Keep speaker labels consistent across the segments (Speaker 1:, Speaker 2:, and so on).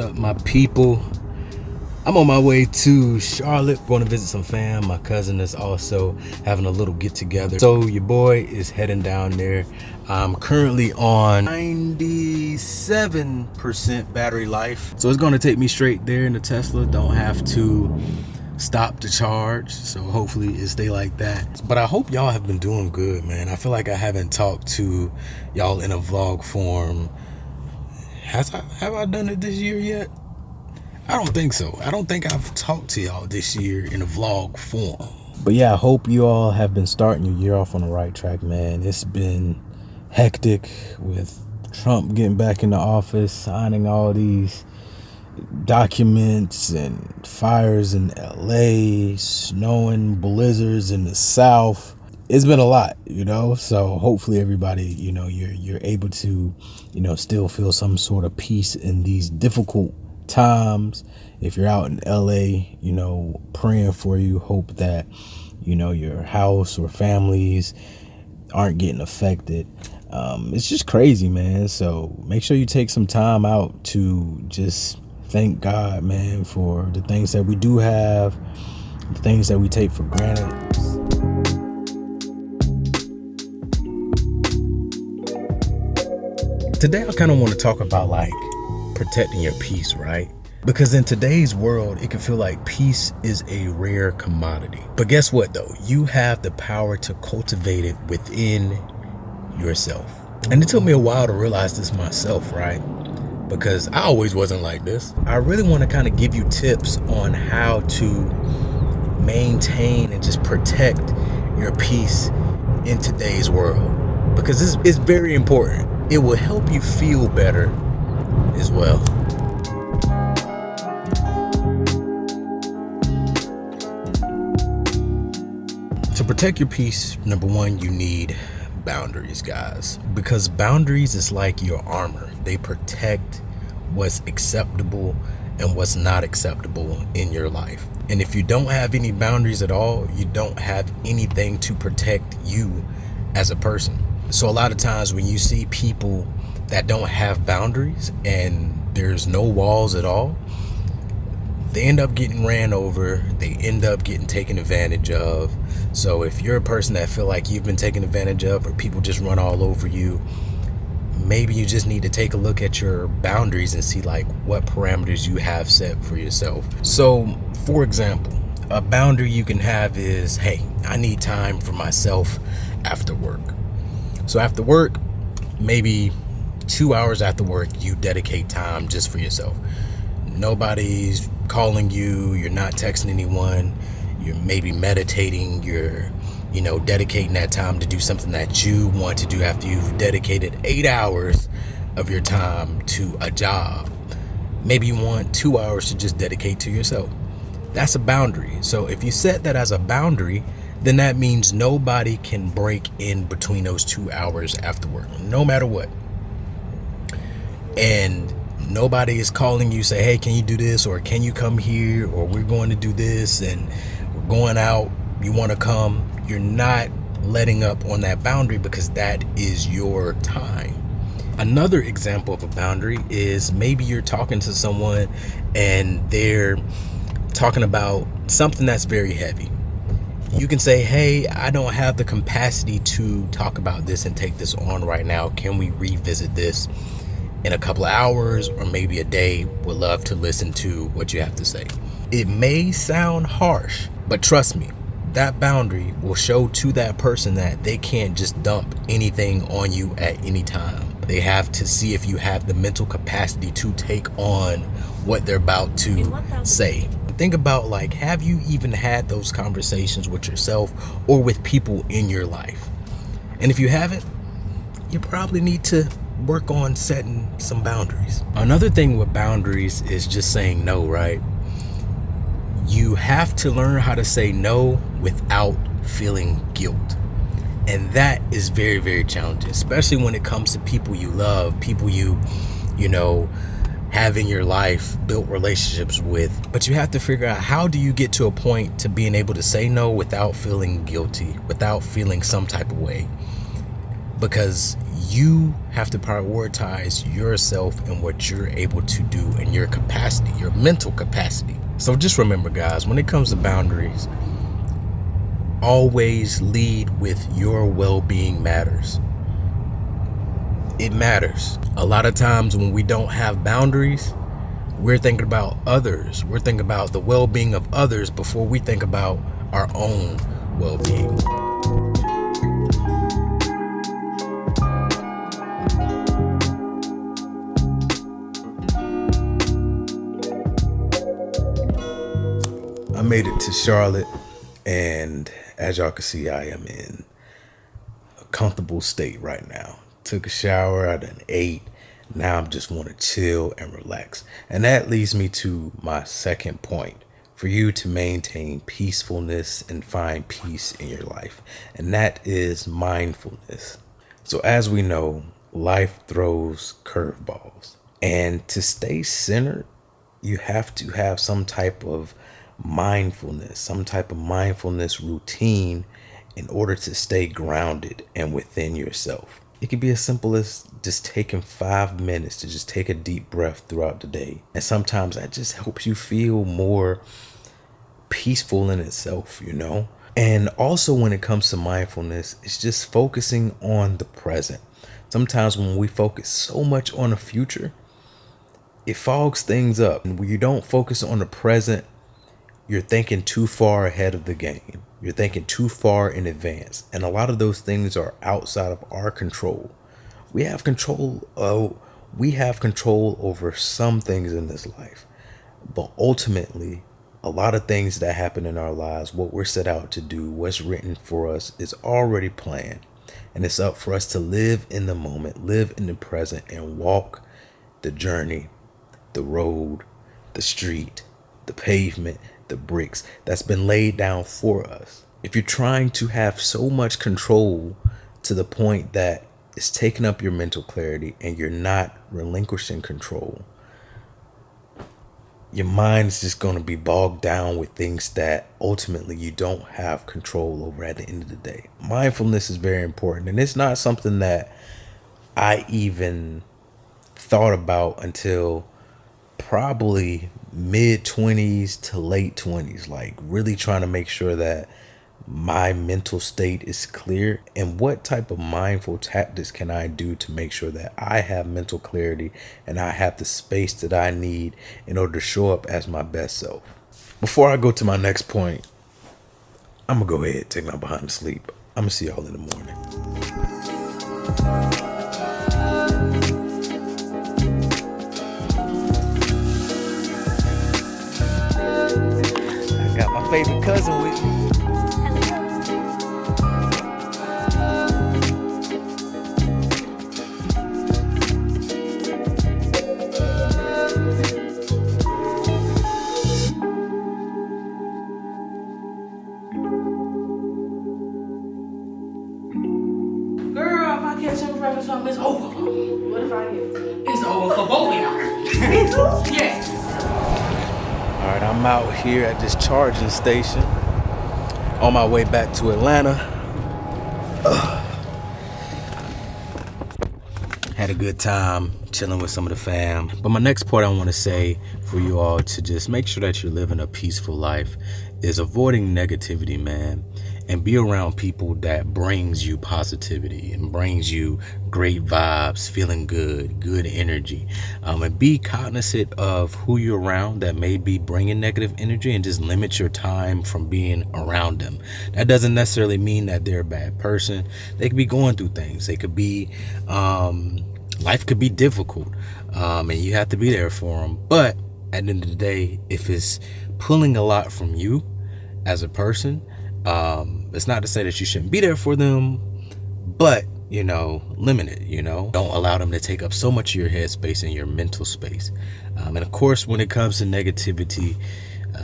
Speaker 1: up, my people? I'm on my way to Charlotte, going to visit some fam. My cousin is also having a little get together, so your boy is heading down there. I'm currently on 97% battery life, so it's going to take me straight there in the Tesla. Don't have to stop to charge, so hopefully it stay like that. But I hope y'all have been doing good, man. I feel like I haven't talked to y'all in a vlog form. Have I done it this year yet? I don't think so. I don't think I've talked to y'all this year in a vlog form. But yeah, I hope you all have been starting your year off on the right track, man. It's been hectic with Trump getting back in the office, signing all these documents, and fires in LA, snowing, blizzards in the South. It's been a lot, so hopefully everybody, you're able to, still feel some sort of peace in these difficult times. If you're out in LA, praying for you, hope that, your house or families aren't getting affected. It's just crazy, man. So make sure you take some time out to just thank God, man, for the things that we do have, the things that we take for granted. Today, I kind of want to talk about protecting your peace, right? Because in today's world, it can feel like peace is a rare commodity. But guess what, though? You have the power to cultivate it within yourself. And it took me a while to realize this myself, right? Because I always wasn't like this. I really want to kind of give you tips on how to maintain and just protect your peace in today's world. Because it's very important. It will help you feel better as well. To protect your peace, number one, you need boundaries, guys. Because boundaries is like your armor. They protect what's acceptable and what's not acceptable in your life. And if you don't have any boundaries at all, you don't have anything to protect you as a person. So a lot of times when you see people that don't have boundaries and there's no walls at all, they end up getting ran over. They end up getting taken advantage of. So if you're a person that feel like you've been taken advantage of, or people just run all over you, maybe you just need to take a look at your boundaries and see what parameters you have set for yourself. So for example, a boundary you can have is, hey, I need time for myself after work. So after work, maybe 2 hours after work, you dedicate time just for yourself. Nobody's calling you. You're not texting anyone. You're maybe meditating. You're, dedicating that time to do something that you want to do after you've dedicated 8 hours of your time to a job. Maybe you want 2 hours to just dedicate to yourself. That's a boundary. So if you set that as a boundary, then that means nobody can break in between those 2 hours after work, no matter what. And nobody is calling you, say, hey, can you do this? Or can you come here? Or we're going to do this and we're going out. You want to come? You're not letting up on that boundary because that is your time. Another example of a boundary is maybe you're talking to someone and they're talking about something that's very heavy. You can say, hey, I don't have the capacity to talk about this and take this on right now. Can we revisit this in a couple of hours or maybe a day? Would love to listen to what you have to say. It may sound harsh, but trust me, that boundary will show to that person that they can't just dump anything on you at any time. They have to see if you have the mental capacity to take on what they're about to say. Think about have you even had those conversations with yourself or with people in your life? And if you haven't, you probably need to work on setting some boundaries. Another thing with boundaries is just saying no, right? You have to learn how to say no without feeling guilt. And that is very, very challenging, especially when it comes to people you love, people you have in your life, built relationships with. But you have to figure out, how do you get to a point to being able to say no without feeling guilty, without feeling some type of way? Because You have to prioritize yourself and what you're able to do and your capacity, your mental capacity. So just remember, guys, when it comes to boundaries, always lead with your well-being matters. It matters. A lot of times when we don't have boundaries, we're thinking about others. We're thinking about the well-being of others before we think about our own well-being. I made it to Charlotte, and as y'all can see, I am in a comfortable state right now. Took a shower, I done ate. Now I just want to chill and relax. And that leads me to my second point: for you to maintain peacefulness and find peace in your life. And that is mindfulness. So as we know, life throws curveballs. And to stay centered, you have to have some type of mindfulness routine in order to stay grounded and within yourself. It can be as simple as just taking 5 minutes to just take a deep breath throughout the day. And sometimes that just helps you feel more peaceful in itself, you know? And also when it comes to mindfulness, it's just focusing on the present. Sometimes when we focus so much on the future, it fogs things up. And when you don't focus on the present, you're thinking too far ahead of the game. You're thinking too far in advance. And a lot of those things are outside of our control. We have control over some things in this life. But ultimately, a lot of things that happen in our lives, what we're set out to do, what's written for us is already planned. And it's up for us to live in the moment, live in the present, and walk the journey, the road, the street, the pavement, the bricks that's been laid down for us. If you're trying to have so much control to the point that it's taking up your mental clarity and you're not relinquishing control, your mind is just going to be bogged down with things that ultimately you don't have control over at the end of the day. Mindfulness is very important, and it's not something that I even thought about until probably mid-20s to late 20s, like really trying to make sure that my mental state is clear and what type of mindful tactics can I do to make sure that I have mental clarity and I have the space that I need in order to show up as my best self. Before I go to my next point, I'm gonna go ahead and take my behind to sleep. I'm gonna see y'all in the morning. I got my favorite cousin with me.
Speaker 2: It's over.
Speaker 3: What if I get it?
Speaker 2: It's over for both of y'all. Me too? Yes.
Speaker 1: All right, I'm out here at this charging station on my way back to Atlanta. Had a good time chilling with some of the fam. But my next point I want to say for you all to just make sure that you're living a peaceful life is avoiding negativity, man, and be around people that brings you positivity and brings you great vibes, feeling good energy, and be cognizant of who you're around that may be bringing negative energy, and just limit your time from being around them. That doesn't necessarily mean that they're a bad person. They could be going through things. They could be life could be difficult, and you have to be there for them. But at the end of the day, if it's pulling a lot from you as a person, it's not to say that you shouldn't be there for them, but limit it. Don't allow them to take up so much of your headspace and your mental space. And of course, when it comes to negativity,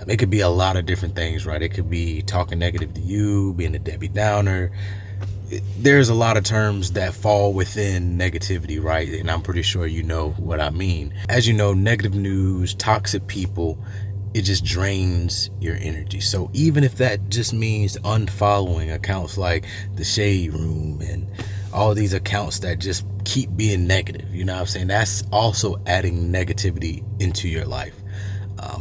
Speaker 1: it could be a lot of different things, right? It could be talking negative to you, being a Debbie Downer. There's a lot of terms that fall within negativity, right? And I'm pretty sure you know what I mean. As you know, negative news, toxic people, it just drains your energy. So even if that just means unfollowing accounts like the Shade Room and all these accounts that just keep being negative. You know what I'm saying? That's also adding negativity into your life.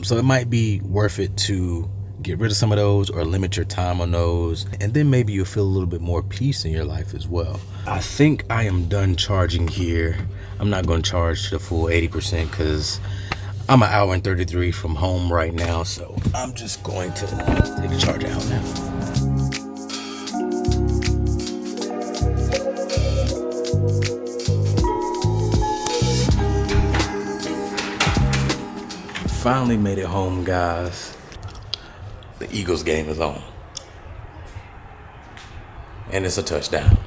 Speaker 1: So it might be worth it to get rid of some of those or limit your time on those. And then maybe you'll feel a little bit more peace in your life as well. I think I am done charging here. I'm not going to charge the full 80% because I'm an hour and 33 from home right now. So I'm just going to take the charger out now. Finally made it home, guys. The Eagles game is on. And it's a touchdown.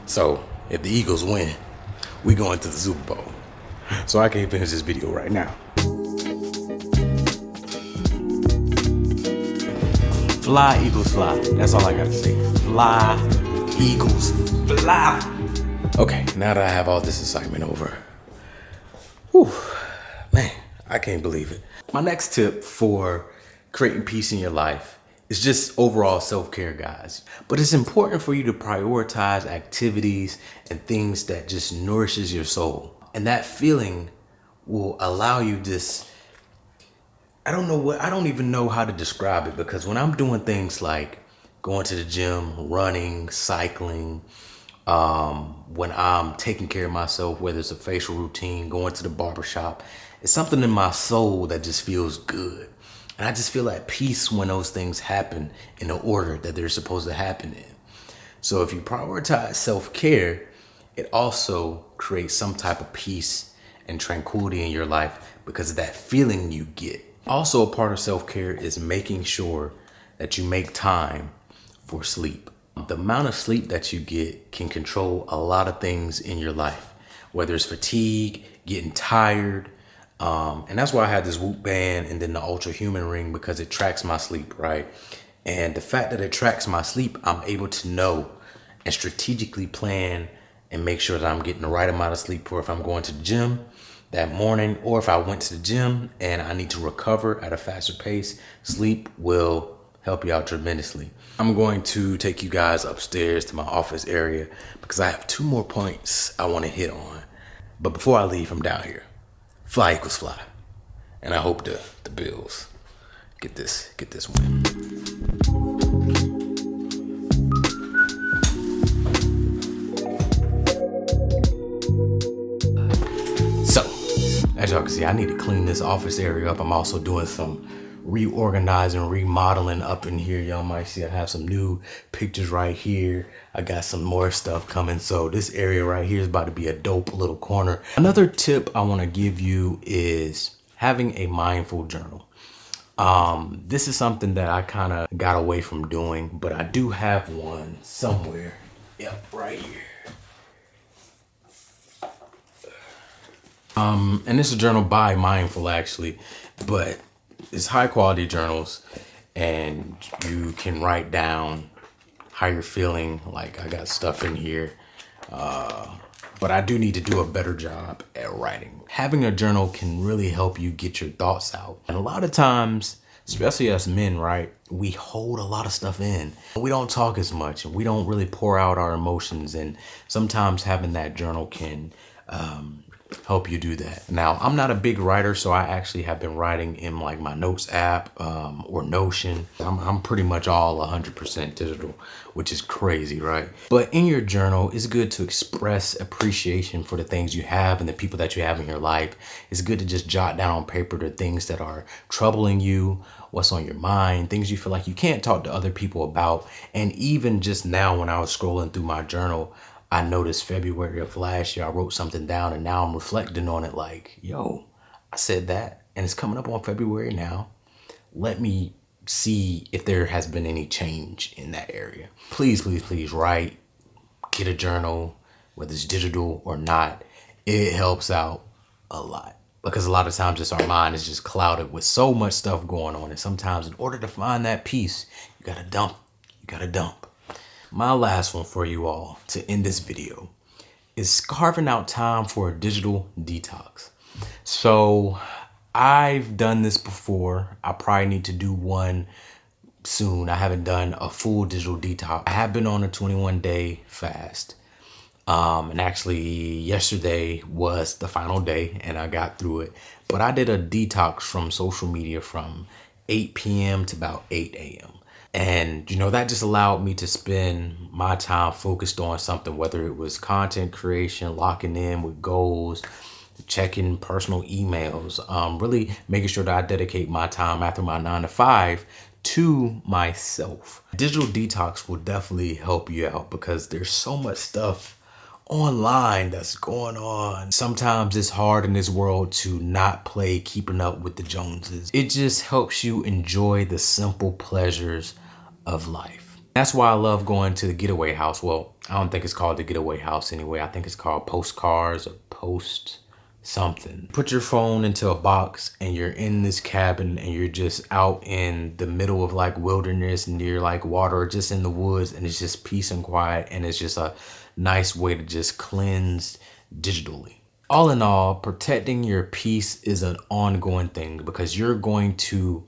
Speaker 1: So if the Eagles win, we going to the Super Bowl. So I can't finish this video right now. Fly, Eagles, fly. That's all I gotta say. Fly, Eagles, fly. Okay, now that I have all this excitement over. Whew. Man, I can't believe it. My next tip for creating peace in your life is just overall self-care, guys. But it's important for you to prioritize activities and things that just nourishes your soul. And that feeling will allow you this, I don't even know how to describe it, because when I'm doing things like going to the gym, running, cycling, when I'm taking care of myself, whether it's a facial routine, going to the barbershop, it's something in my soul that just feels good. And I just feel at peace when those things happen in the order that they're supposed to happen in. So if you prioritize self-care, it also creates some type of peace and tranquility in your life because of that feeling you get. Also, a part of self-care is making sure that you make time for sleep. The amount of sleep that you get can control a lot of things in your life, whether it's fatigue, getting tired. And that's why I had this Whoop band and then the Ultra Human ring, because it tracks my sleep, right? And the fact that it tracks my sleep, I'm able to know and strategically plan and make sure that I'm getting the right amount of sleep for if I'm going to the gym that morning, or if I went to the gym and I need to recover at a faster pace. Sleep will help you out tremendously. I'm going to take you guys upstairs to my office area because I have 2 more points I want to hit on. But before I leave from down here, fly, Eagles, fly. And I hope the Bills get this win. So, as y'all can see, I need to clean this office area up. I'm also doing some reorganizing, remodeling up in here. Y'all might see I have some new pictures right here. I got some more stuff coming. So this area right here is about to be a dope little corner. Another tip I want to give you is having a mindful journal. This is something that I kind of got away from doing, but I do have one somewhere. Yep, right here. And this is a journal by Mindful, actually, but it's high quality journals, and you can write down how you're feeling. Like, I got stuff in here, but I do need to do a better job at writing. Having a journal can really help you get your thoughts out. And a lot of times, especially us men, right, we hold a lot of stuff in. We don't talk as much, and we don't really pour out our emotions. And sometimes having that journal can help you do that. Now, I'm not a big writer, so I actually have been writing in like my notes app or Notion. I'm pretty much all 100% digital, which is crazy, right? But in your journal, it's good to express appreciation for the things you have and the people that you have in your life. It's good to just jot down on paper the things that are troubling you, what's on your mind, things you feel like you can't talk to other people about. And even just now, when I was scrolling through my journal, I noticed February of last year, I wrote something down, and now I'm reflecting on it like, yo, I said that, and it's coming up on February now. Let me see if there has been any change in that area. Please, please, please write, get a journal, whether it's digital or not. It helps out a lot, because a lot of times just our mind is just clouded with so much stuff going on. And sometimes in order to find that peace, you gotta dump. My last one for you all to end this video is carving out time for a digital detox. So I've done this before. I probably need to do one soon. I haven't done a full digital detox. I have been on a 21-day fast. And actually yesterday was the final day and I got through it. But I did a detox from social media from 8 p.m. to about 8 a.m. And, that just allowed me to spend my time focused on something, whether it was content creation, locking in with goals, checking personal emails, really making sure that I dedicate my time after my 9 to 5 to myself. Digital detox will definitely help you out because there's so much stuff online that's going on. Sometimes it's hard in this world to not play keeping up with the Joneses. It just helps you enjoy the simple pleasures of life. That's why I love going to the getaway house. Well, I don't think it's called the getaway house anyway. I think it's called postcards or post something. Put your phone into a box and you're in this cabin and you're just out in the middle of like wilderness near like water or just in the woods, and it's just peace and quiet, and it's just a nice way to just cleanse digitally. All in all, protecting your peace is an ongoing thing because you're going to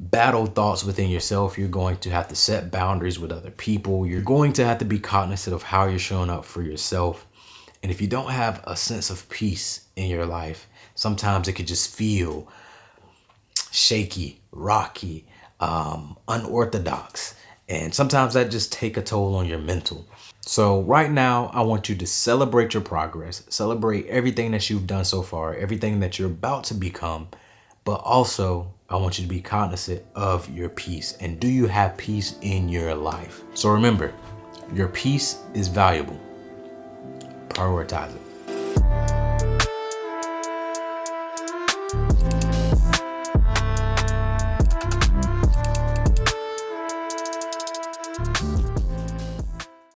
Speaker 1: battle thoughts within yourself. You're going to have to set boundaries with other people. You're going to have to be cognizant of how you're showing up for yourself. And if you don't have a sense of peace in your life, sometimes it could just feel shaky, rocky, unorthodox. And sometimes that just take a toll on your mental. So right now, I want you to celebrate your progress, celebrate everything that you've done so far, everything that you're about to become. But also, I want you to be cognizant of your peace. And do you have peace in your life? So remember, your peace is valuable. Prioritize it.